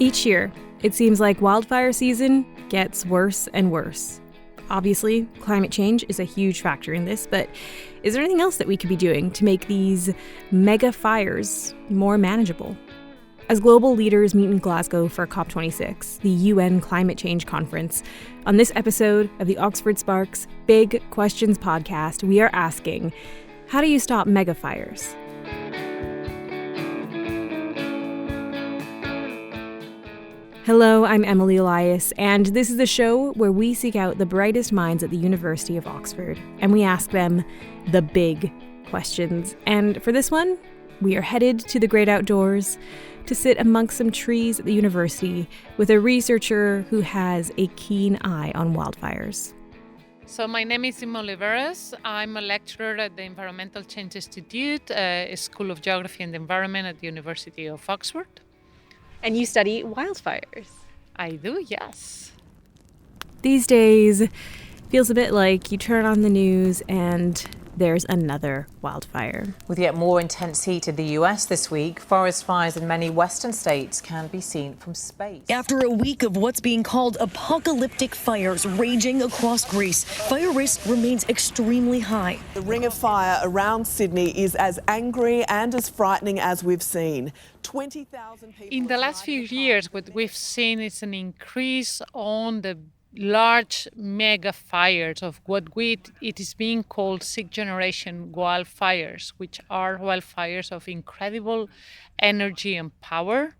Each year, it seems like wildfire season gets worse and worse. Obviously, climate change is a huge factor in this, but is there anything else that we could be doing to make these mega fires more manageable? As global leaders meet in Glasgow for COP26, the UN Climate Change Conference, on this episode of the OxfordSparks Big Questions podcast, we are asking, how do you stop megafires? Hello, I'm Emily Elias, and this is the show where we seek out the brightest minds at the University of Oxford, and we ask them the big questions. And for this one, we are headed to the great outdoors to sit amongst some trees at the university with a researcher who has a keen eye on wildfires. So my name is Imma Oliveras. I'm a lecturer at the Environmental Change Institute, a School of Geography and Environment at the University of Oxford. And you study wildfires. I do, yes. These days, feels a bit like you turn on the news and there's another wildfire. With yet more intense heat in the US this week, forest fires in many western states can be seen from space. After a week of what's being called apocalyptic fires raging across Greece, fire risk remains extremely high. The ring of fire around Sydney is as angry and as frightening as we've seen. 20,000 people. In the last few years, what we've seen is an increase on the large mega fires of what it is being called sixth generation wildfires, which are wildfires of incredible energy and power.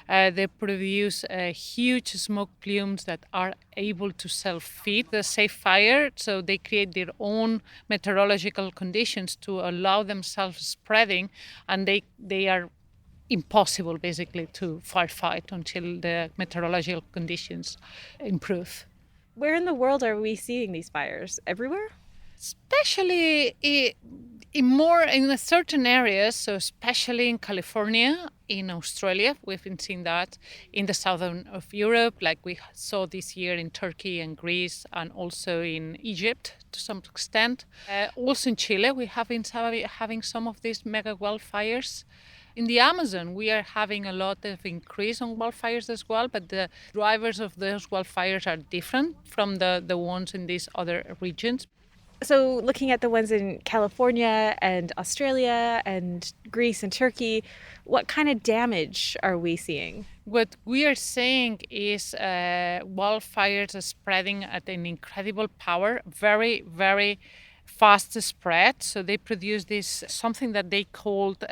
They produce huge smoke plumes that are able to self-feed the safe fire, so they create their own meteorological conditions to allow themselves spreading, and they are impossible basically to firefight until the meteorological conditions improve. Where in the world are we seeing these fires? Everywhere? Especially in certain areas, so especially in California, in Australia, we've been seeing that in the southern of Europe, like we saw this year in Turkey and Greece, and also in Egypt to some extent. Also in Chile, we have been having some of these mega wildfires. In the Amazon, we are having a lot of increase on wildfires as well, but the drivers of those wildfires are different from the ones in these other regions. So looking at the ones in California and Australia and Greece and Turkey, what kind of damage are we seeing? What we are seeing is wildfires are spreading at an incredible power, very, very fast spread. So they produce this, something that they called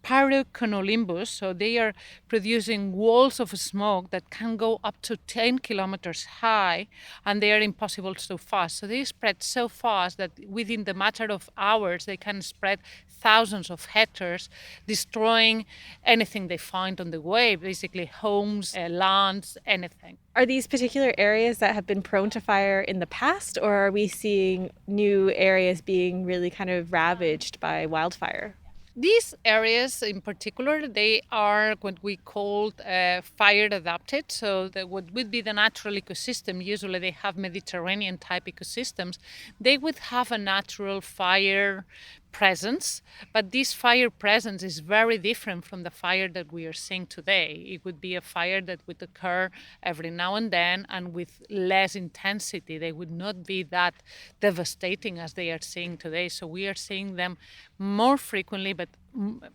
pyrocumulonimbus, so they are producing walls of smoke that can go up to 10 kilometers high, and they are impossible so fast. So they spread so fast that within the matter of hours, they can spread thousands of hectares, destroying anything they find on the way, basically homes, lands, anything. Are these particular areas that have been prone to fire in the past, or are we seeing new areas being really kind of ravaged by wildfire? These areas in particular, they are what we call fire adapted. So what would be the natural ecosystem, usually they have Mediterranean type ecosystems, they would have a natural fire presence, but this fire presence is very different from the fire that we are seeing today. It would be a fire that would occur every now and then and with less intensity. They would not be that devastating as they are seeing today. So we are seeing them more frequently, but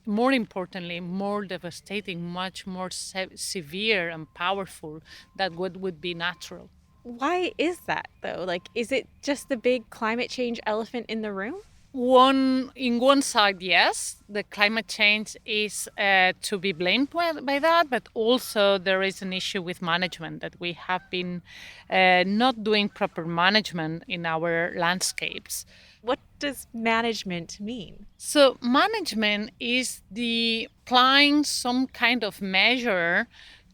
more importantly, more devastating, much more severe and powerful than what would be natural. Why is that though? Is it just the big climate change elephant in the room? In one side, yes, the climate change is to be blamed by that, but also there is an issue with management, that we have been not doing proper management in our landscapes. What does management mean? So management is the applying some kind of measure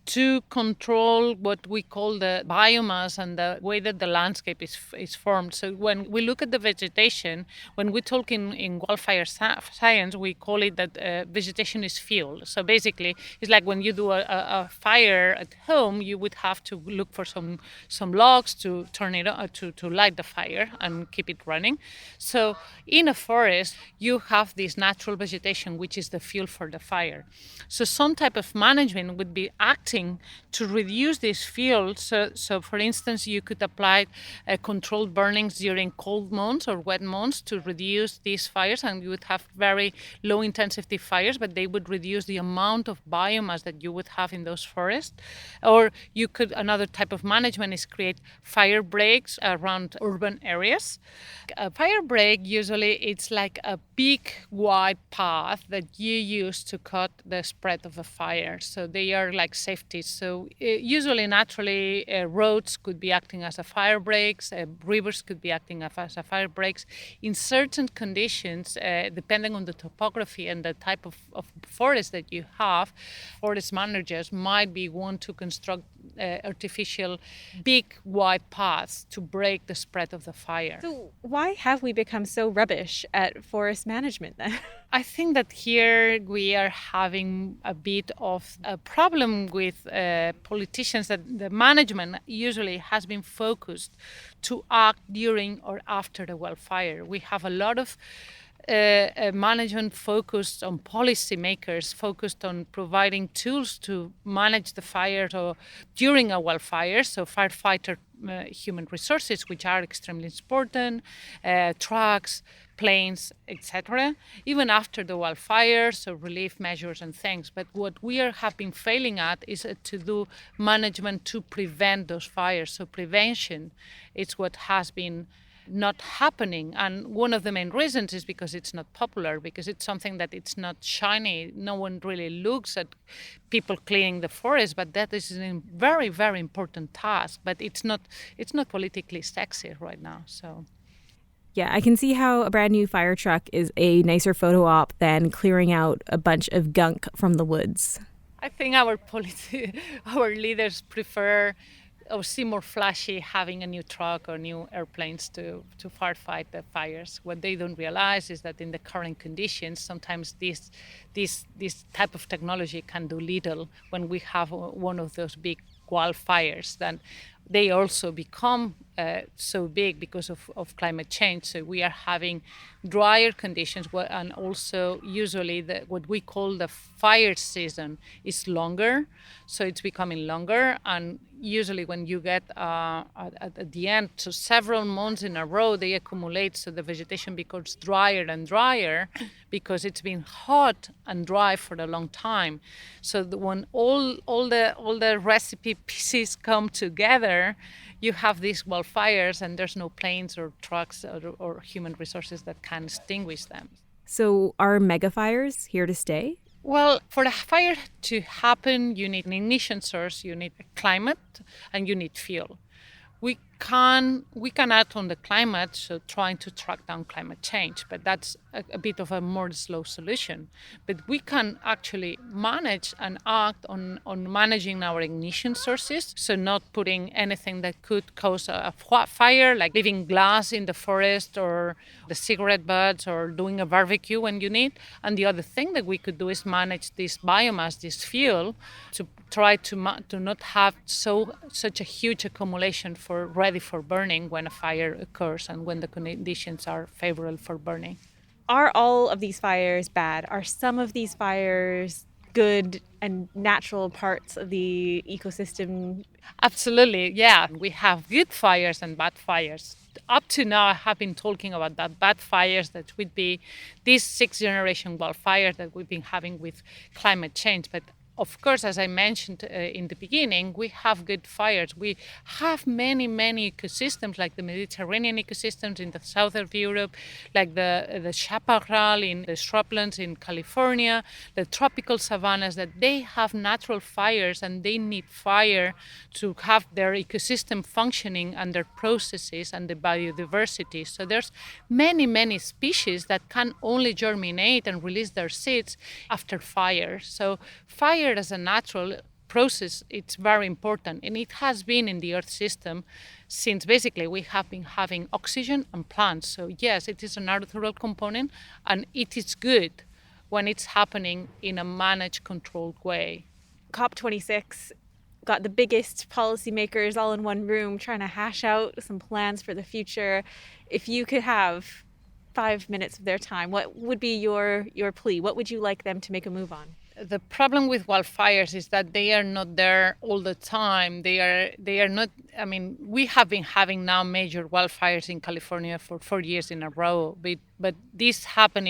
to control what we call the biomass and the way that the landscape is formed. So when we look at the vegetation, when we talk in wildfire science, we call it that vegetation is fuel. So basically, it's like when you do a fire at home, you would have to look for some logs to turn it on, to light the fire and keep it running. So in a forest, you have this natural vegetation, which is the fuel for the fire. So some type of management would be active using to reduce this fuel. So for instance, you could apply controlled burnings during cold months or wet months to reduce these fires, and you would have very low intensity fires, but they would reduce the amount of biomass that you would have in those forests. Or you could, another type of management is create fire breaks around urban areas. A fire break, usually it's like a big wide path that you use to cut the spread of a fire. So they are like safeties. So usually naturally roads could be acting as a fire breaks, rivers could be acting as a fire breaks. In certain conditions, depending on the topography and the type of forest that you have, forest managers might be want to construct artificial big wide paths to break the spread of the fire. So why have we become so rubbish at forest management then? I think that here we are having a bit of a problem with politicians, that the management usually has been focused to act during or after the wildfire. We have a lot of management focused on policymakers, focused on providing tools to manage the fires or during a wildfire. So firefighter human resources, which are extremely important, trucks, planes, etc. Even after the wildfire, so relief measures and things. But what we have been failing at is to do management to prevent those fires. So prevention is what has been not happening, and one of the main reasons is because it's not popular, because it's something that it's not shiny. No one really looks at people cleaning the forest, but that is a very, very important task. But it's not politically sexy right now. So Yeah, I can see how a brand new fire truck is a nicer photo op than clearing out a bunch of gunk from the woods. I think our leaders prefer or see more flashy having a new truck or new airplanes to firefight the fires. What they don't realize is that in the current conditions, sometimes this type of technology can do little when we have one of those big wildfires. Then they also become so big because of climate change. So we are having drier conditions, and also usually what we call the fire season is longer. So it's becoming longer, and usually when you get at the end, so several months in a row, they accumulate, so the vegetation becomes drier and drier because it's been hot and dry for a long time. So when all the recipe pieces come together, you have these wildfires, and there's no planes or trucks or human resources that can extinguish them. So are megafires here to stay? Well, for the fire to happen, you need an ignition source, you need climate, and you need fuel. We can act on the climate, so trying to track down climate change, but that's a bit of a more slow solution. But we can actually manage and act on managing our ignition sources, so not putting anything that could cause a fire, like leaving glass in the forest or the cigarette butts or doing a barbecue when you need. And the other thing that we could do is manage this biomass, this fuel, to try to not have such a huge accumulation ready for burning when a fire occurs and when the conditions are favorable for burning. Are all of these fires bad? Are some of these fires good and natural parts of the ecosystem? Absolutely, yeah. We have good fires and bad fires. Up to now, I have been talking about that bad fires that would be these 6th-generation wildfires that we've been having with climate change. But of course, as I mentioned in the beginning, we have good fires. We have many, many ecosystems, like the Mediterranean ecosystems in the south of Europe, like the chaparral in the shrublands in California, the tropical savannas, that they have natural fires and they need fire to have their ecosystem functioning and their processes and the biodiversity. So there's many, many species that can only germinate and release their seeds after fire. So fire as a natural process, it's very important, and it has been in the Earth system since basically we have been having oxygen and plants. So yes, it is a natural component, and it is good when it's happening in a managed, controlled way. COP26 got the biggest policymakers all in one room trying to hash out some plans for the future. If you could have 5 minutes of their time, what would be your plea? What would you like them to make a move on? the problem with wildfires is that they are not there all the time. They are not. I mean, we have been having now major wildfires in California for 4 years in a row, but this happened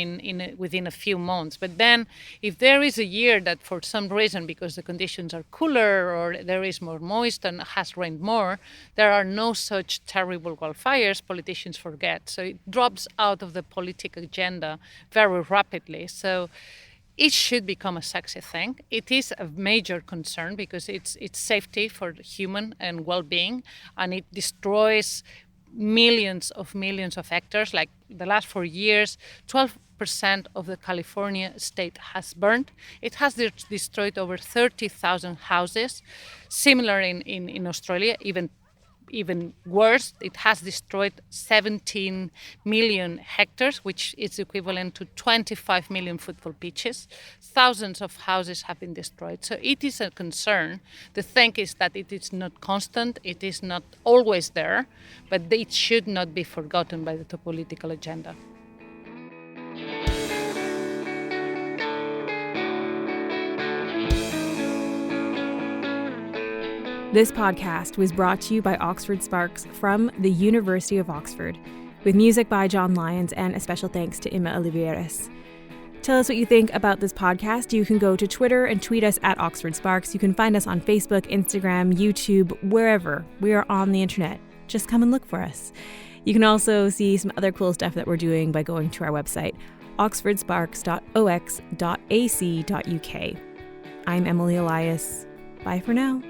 within a few months. But then, if there is a year that for some reason, because the conditions are cooler or there is more moist and has rained more, there are no such terrible wildfires, politicians forget. So it drops out of the political agenda very rapidly. So it should become a sexy thing. It is a major concern because it's safety for the human and well-being, and it destroys millions of hectares. Like the last 4 years, 12% of the California state has burned. It has destroyed over 30,000 houses. Similar in Australia, even worse, it has destroyed 17 million hectares, which is equivalent to 25 million football pitches. Thousands of houses have been destroyed. So it is a concern. The thing is that it is not constant, it is not always there, but it should not be forgotten by the political agenda. This podcast was brought to you by OxfordSparks from the University of Oxford, with music by John Lyons and a special thanks to Imma Oliveras. Tell us what you think about this podcast. You can go to Twitter and tweet us at OxfordSparks. You can find us on Facebook, Instagram, YouTube, wherever. We are on the internet. Just come and look for us. You can also see some other cool stuff that we're doing by going to our website, oxfordsparks.ox.ac.uk. I'm Emily Elias. Bye for now.